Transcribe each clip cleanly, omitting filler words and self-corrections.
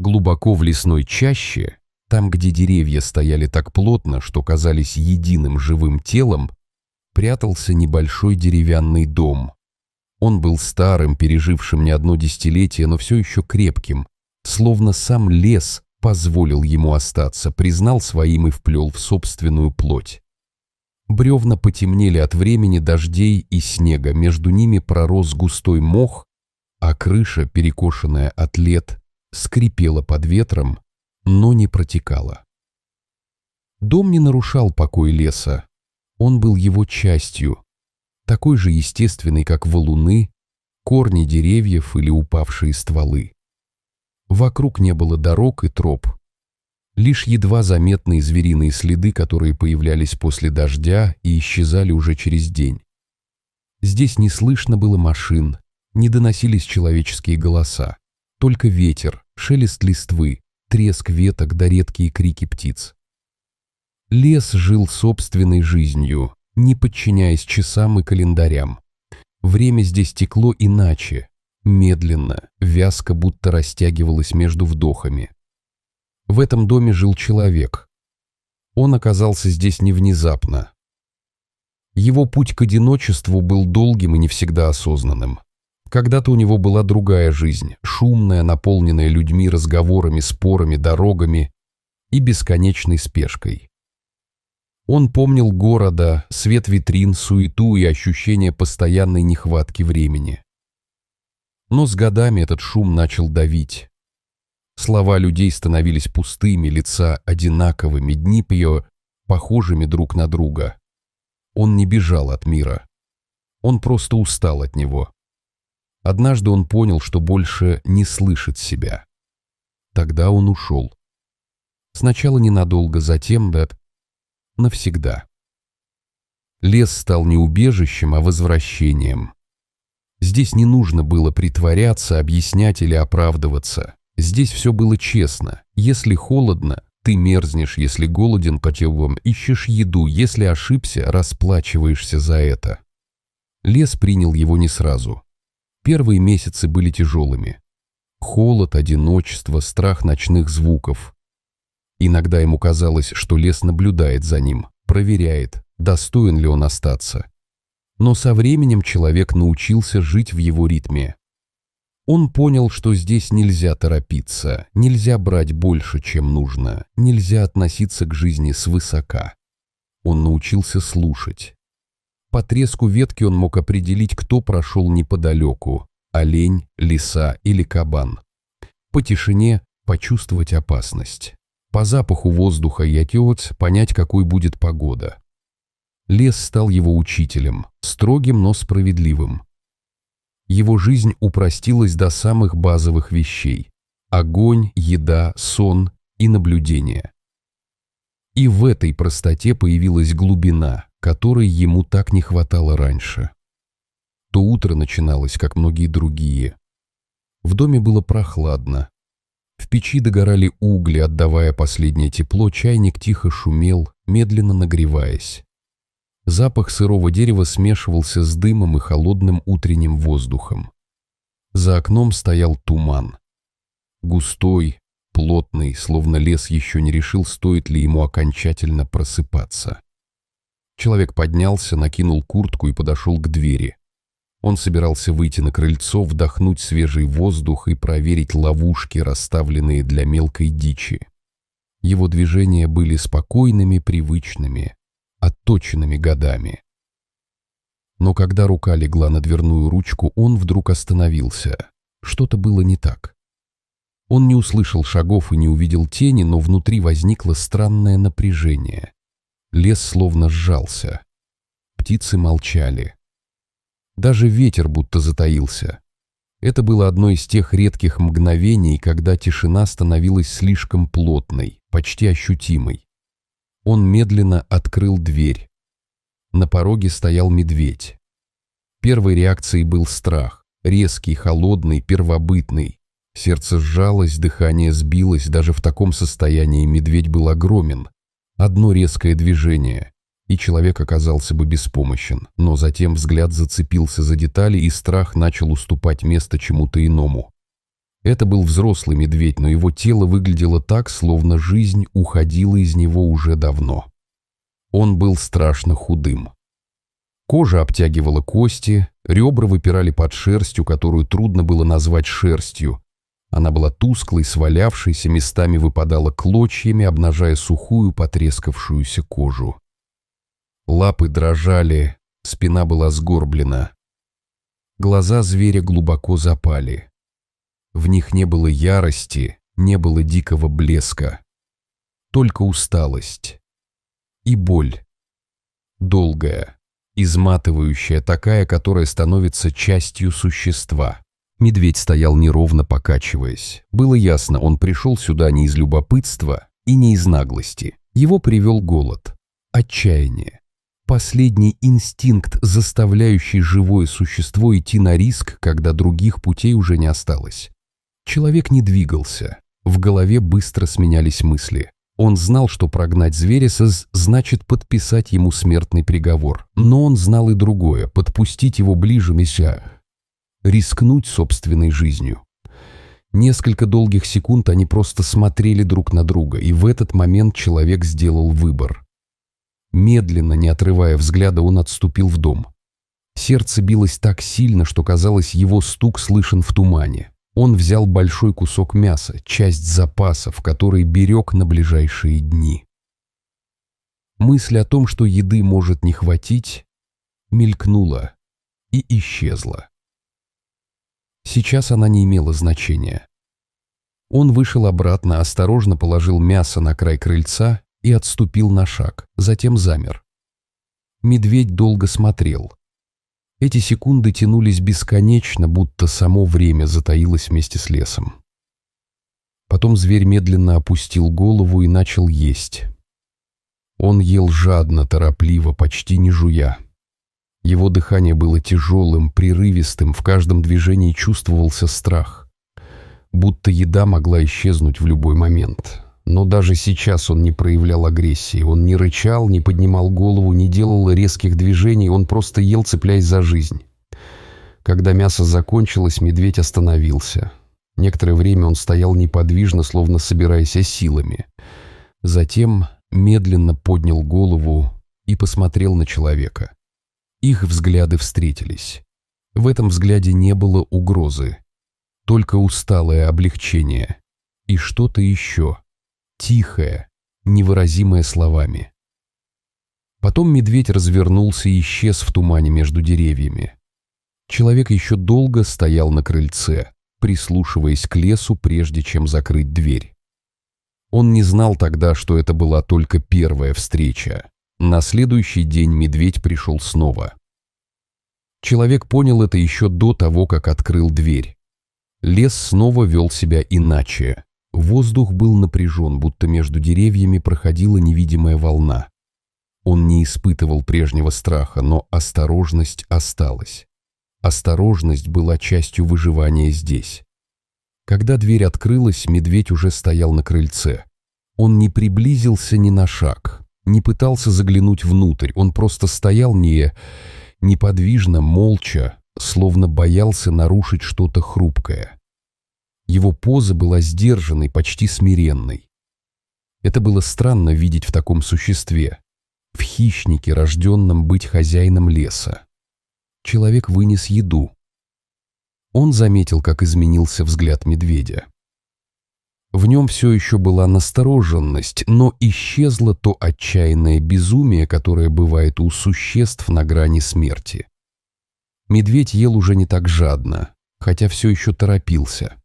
Глубоко в лесной чаще, там, где деревья стояли так плотно, что казались единым живым телом, прятался небольшой деревянный дом. Он был старым, пережившим не одно десятилетие, но все еще крепким, словно сам лес позволил ему остаться, признал своим и вплел в собственную плоть. Бревна потемнели от времени, дождей и снега, между ними пророс густой мох, а крыша, перекошенная от лет, скрипела под ветром, но не протекала. Дом не нарушал покой леса, он был его частью, такой же естественный, как валуны, корни деревьев или упавшие стволы. Вокруг не было дорог и троп, лишь едва заметные звериные следы, которые появлялись после дождя и исчезали уже через день. Здесь не слышно было машин, не доносились человеческие голоса, только ветер, шелест листвы, треск веток да редкие крики птиц. Лес жил собственной жизнью, не подчиняясь часам и календарям. Время здесь текло иначе, медленно, вязко, будто растягивалось между вдохами. В этом доме жил человек. Он оказался здесь не внезапно. Его путь к одиночеству был долгим и не всегда осознанным. Когда-то у него была другая жизнь, шумная, наполненная людьми, разговорами, спорами, дорогами и бесконечной спешкой. Он помнил города, свет витрин, суету и ощущение постоянной нехватки времени. Но с годами этот шум начал давить. Слова людей становились пустыми, лица одинаковыми, дни похожими друг на друга. Он не бежал от мира. Он просто устал от него. Однажды он понял, что больше не слышит себя. Тогда он ушел. Сначала ненадолго, затем навсегда. Лес стал не убежищем, а возвращением. Здесь не нужно было притворяться, объяснять или оправдываться. Здесь все было честно. Если холодно, ты мерзнешь, если голоден, по телам ищешь еду, если ошибся, расплачиваешься за это. Лес принял его не сразу. Первые месяцы были тяжелыми. Холод, одиночество, страх ночных звуков. Иногда ему казалось, что лес наблюдает за ним, проверяет, достоин ли он остаться. Но со временем человек научился жить в его ритме. Он понял, что здесь нельзя торопиться, нельзя брать больше, чем нужно, нельзя относиться к жизни свысока. Он научился слушать. По треску ветки он мог определить, кто прошел неподалеку – олень, лиса или кабан. По тишине почувствовать опасность. По запаху воздуха и отец понять, какой будет погода. Лес стал его учителем, строгим, но справедливым. Его жизнь упростилась до самых базовых вещей – огонь, еда, сон и наблюдение. И в этой простоте появилась глубина, которой ему так не хватало раньше. То утро начиналось, как многие другие. В доме было прохладно. В печи догорали угли, отдавая последнее тепло, чайник тихо шумел, медленно нагреваясь. Запах сырого дерева смешивался с дымом и холодным утренним воздухом. За окном стоял туман. Густой, плотный, словно лес еще не решил, стоит ли ему окончательно просыпаться. Человек поднялся, накинул куртку и подошел к двери. Он собирался выйти на крыльцо, вдохнуть свежий воздух и проверить ловушки, расставленные для мелкой дичи. Его движения были спокойными, привычными, отточенными годами. Но когда рука легла на дверную ручку, он вдруг остановился. Что-то было не так. Он не услышал шагов и не увидел тени, но внутри возникло странное напряжение. Лес словно сжался. Птицы молчали. Даже ветер будто затаился. Это было одно из тех редких мгновений, когда тишина становилась слишком плотной, почти ощутимой. Он медленно открыл дверь. На пороге стоял медведь. Первой реакцией был страх, резкий, холодный, первобытный. Сердце сжалось, дыхание сбилось, даже в таком состоянии медведь был огромен. Одно резкое движение, и человек оказался бы беспомощен, но затем взгляд зацепился за детали, и страх начал уступать место чему-то иному. Это был взрослый медведь, но его тело выглядело так, словно жизнь уходила из него уже давно. Он был страшно худым. Кожа обтягивала кости, ребра выпирали под шерстью, которую трудно было назвать шерстью. Она была тусклой, свалявшейся, местами выпадала клочьями, обнажая сухую, потрескавшуюся кожу. Лапы дрожали, спина была сгорблена. Глаза зверя глубоко запали. В них не было ярости, не было дикого блеска. Только усталость и боль. Долгая, изматывающая, такая, которая становится частью существа. Медведь стоял неровно, покачиваясь. Было ясно, он пришел сюда не из любопытства и не из наглости. Его привел голод, отчаяние. Последний инстинкт, заставляющий живое существо идти на риск, когда других путей уже не осталось. Человек не двигался. В голове быстро сменялись мысли. Он знал, что прогнать зверя значит подписать ему смертный приговор. Но он знал и другое — подпустить его ближе, рискнуть собственной жизнью. Несколько долгих секунд они просто смотрели друг на друга, и в этот момент человек сделал выбор. Медленно, не отрывая взгляда, он отступил в дом. Сердце билось так сильно, что казалось, его стук слышен в тумане. Он взял большой кусок мяса, часть запасов, который берег на ближайшие дни. Мысль о том, что еды может не хватить, мелькнула и исчезла. Сейчас она не имела значения. Он вышел обратно, осторожно положил мясо на край крыльца и отступил на шаг, затем замер. Медведь долго смотрел. Эти секунды тянулись бесконечно, будто само время затаилось вместе с лесом. Потом зверь медленно опустил голову и начал есть. Он ел жадно, торопливо, почти не жуя. Его дыхание было тяжелым, прерывистым, в каждом движении чувствовался страх. Будто еда могла исчезнуть в любой момент. Но даже сейчас он не проявлял агрессии. Он не рычал, не поднимал голову, не делал резких движений, он просто ел, цепляясь за жизнь. Когда мясо закончилось, медведь остановился. Некоторое время он стоял неподвижно, словно собираясь силами. Затем медленно поднял голову и посмотрел на человека. Их взгляды встретились. В этом взгляде не было угрозы, только усталое облегчение и что-то еще, тихое, невыразимое словами. Потом медведь развернулся и исчез в тумане между деревьями. Человек еще долго стоял на крыльце, прислушиваясь к лесу, прежде чем закрыть дверь. Он не знал тогда, что это была только первая встреча. На следующий день медведь пришел снова. Человек понял это еще до того, как открыл дверь. Лес снова вел себя иначе. Воздух был напряжен, будто между деревьями проходила невидимая волна. Он не испытывал прежнего страха, но осторожность осталась. Осторожность была частью выживания здесь. Когда дверь открылась, медведь уже стоял на крыльце. Он не приблизился ни на шаг, не пытался заглянуть внутрь, он просто стоял неподвижно, молча, словно боялся нарушить что-то хрупкое. Его поза была сдержанной, почти смиренной. Это было странно видеть в таком существе, в хищнике, рожденном быть хозяином леса. Человек вынес еду. Он заметил, как изменился взгляд медведя. В нем все еще была настороженность, но исчезло то отчаянное безумие, которое бывает у существ на грани смерти. Медведь ел уже не так жадно, хотя все еще торопился.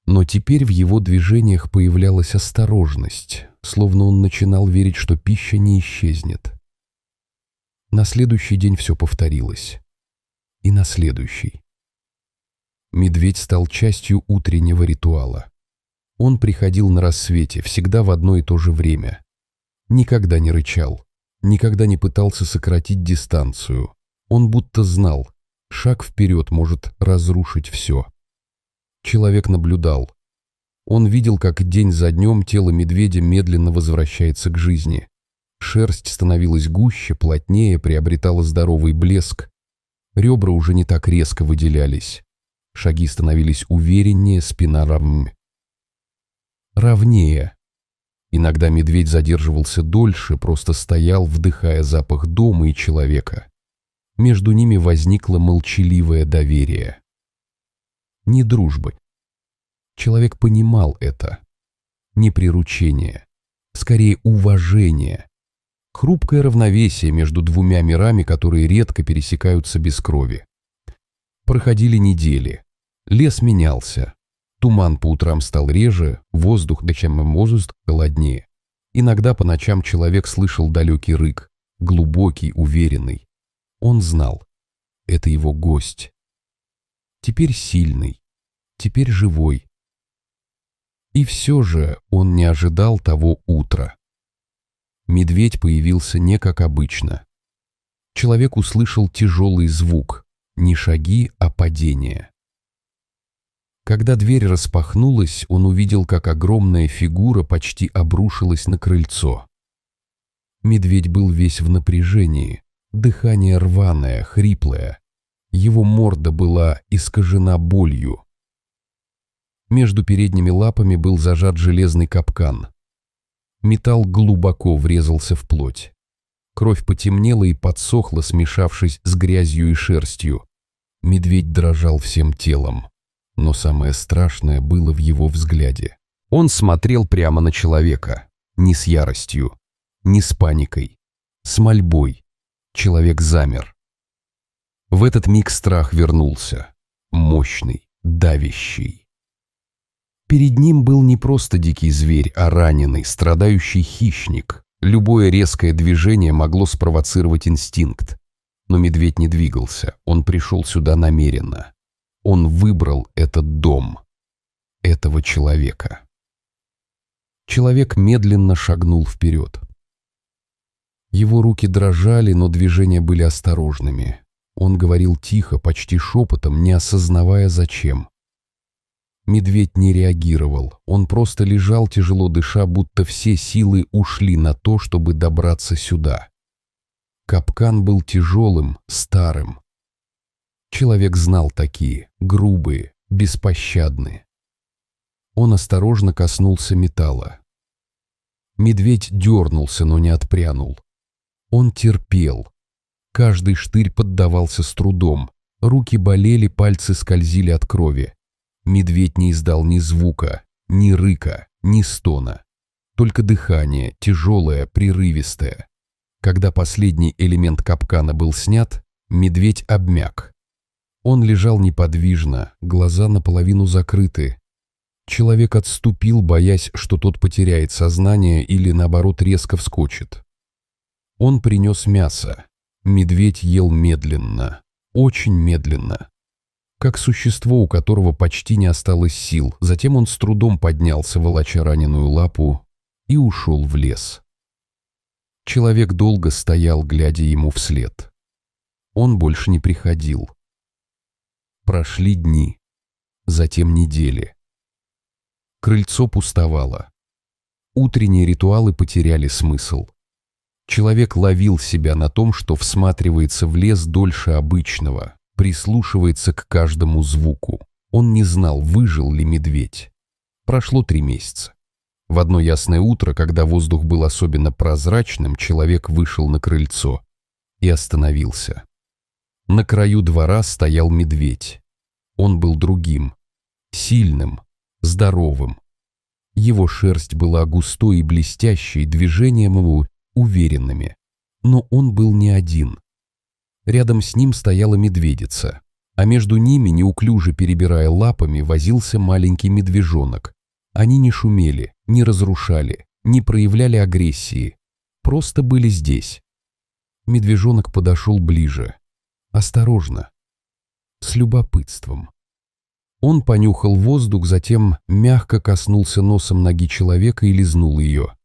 Но теперь в его движениях появлялась осторожность, словно он начинал верить, что пища не исчезнет. На следующий день все повторилось. И на следующий. Медведь стал частью утреннего ритуала. Он приходил на рассвете, всегда в одно и то же время. Никогда не рычал, никогда не пытался сократить дистанцию. Он будто знал, шаг вперед может разрушить все. Человек наблюдал. Он видел, как день за днем тело медведя медленно возвращается к жизни. Шерсть становилась гуще, плотнее, приобретала здоровый блеск. Ребра уже не так резко выделялись. Шаги становились увереннее, спина ровнее. Иногда медведь задерживался дольше, просто стоял, вдыхая запах дома и человека. Между ними возникло молчаливое доверие. Не дружбы. Человек понимал это. Не приручение. Скорее уважение. Хрупкое равновесие между двумя мирами, которые редко пересекаются без крови. Проходили недели. Лес менялся. Туман по утрам стал реже, воздух, холоднее. Иногда по ночам человек слышал далекий рык, глубокий, уверенный. Он знал. Это его гость. Теперь сильный. Теперь живой. И все же он не ожидал того утра. Медведь появился не как обычно. Человек услышал тяжелый звук, не шаги, а падение. Когда дверь распахнулась, он увидел, как огромная фигура почти обрушилась на крыльцо. Медведь был весь в напряжении, дыхание рваное, хриплое. Его морда была искажена болью. Между передними лапами был зажат железный капкан. Металл глубоко врезался в плоть. Кровь потемнела и подсохла, смешавшись с грязью и шерстью. Медведь дрожал всем телом. Но самое страшное было в его взгляде. Он смотрел прямо на человека. Не с яростью, не с паникой, с мольбой. Человек замер. В этот миг страх вернулся. Мощный, давящий. Перед ним был не просто дикий зверь, а раненый, страдающий хищник. Любое резкое движение могло спровоцировать инстинкт. Но медведь не двигался, он пришел сюда намеренно. Он выбрал этот дом, этого человека. Человек медленно шагнул вперед. Его руки дрожали, но движения были осторожными. Он говорил тихо, почти шепотом, не осознавая зачем. Медведь не реагировал, он просто лежал, тяжело дыша, будто все силы ушли на то, чтобы добраться сюда. Капкан был тяжелым, старым. Человек знал такие, грубые, беспощадные. Он осторожно коснулся металла. Медведь дернулся, но не отпрянул. Он терпел. Каждый штырь поддавался с трудом. Руки болели, пальцы скользили от крови. Медведь не издал ни звука, ни рыка, ни стона. Только дыхание, тяжелое, прерывистое. Когда последний элемент капкана был снят, медведь обмяк. Он лежал неподвижно, глаза наполовину закрыты. Человек отступил, боясь, что тот потеряет сознание или, наоборот, резко вскочит. Он принес мясо. Медведь ел медленно, очень медленно. Как существо, у которого почти не осталось сил. Затем он с трудом поднялся, волоча раненую лапу, и ушел в лес. Человек долго стоял, глядя ему вслед. Он больше не приходил. Прошли дни, затем недели. Крыльцо пустовало. Утренние ритуалы потеряли смысл. Человек ловил себя на том, что всматривается в лес дольше обычного, прислушивается к каждому звуку. Он не знал, выжил ли медведь. Прошло 3 месяца. В одно ясное утро, когда воздух был особенно прозрачным, человек вышел на крыльцо и остановился. На краю двора стоял медведь. Он был другим, сильным, здоровым. Его шерсть была густой и блестящей, движения его уверенными. Но он был не один. Рядом с ним стояла медведица, а между ними, неуклюже перебирая лапами, возился маленький медвежонок. Они не шумели, не разрушали, не проявляли агрессии, просто были здесь. Медвежонок подошел ближе, осторожно, с любопытством. Он понюхал воздух, затем мягко коснулся носом ноги человека и лизнул ее.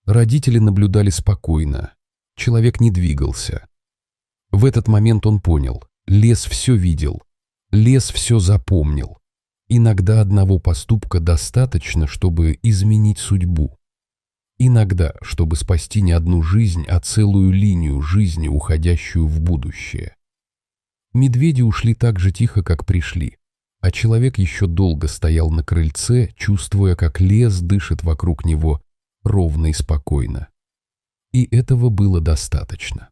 Родители наблюдали спокойно, человек не двигался. В этот момент он понял, лес все видел, лес все запомнил. Иногда одного поступка достаточно, чтобы изменить судьбу. Иногда, чтобы спасти не одну жизнь, а целую линию жизни, уходящую в будущее. Медведи ушли так же тихо, как пришли. а человек еще долго стоял на крыльце, чувствуя, как лес дышит вокруг него ровно и спокойно. И этого было достаточно.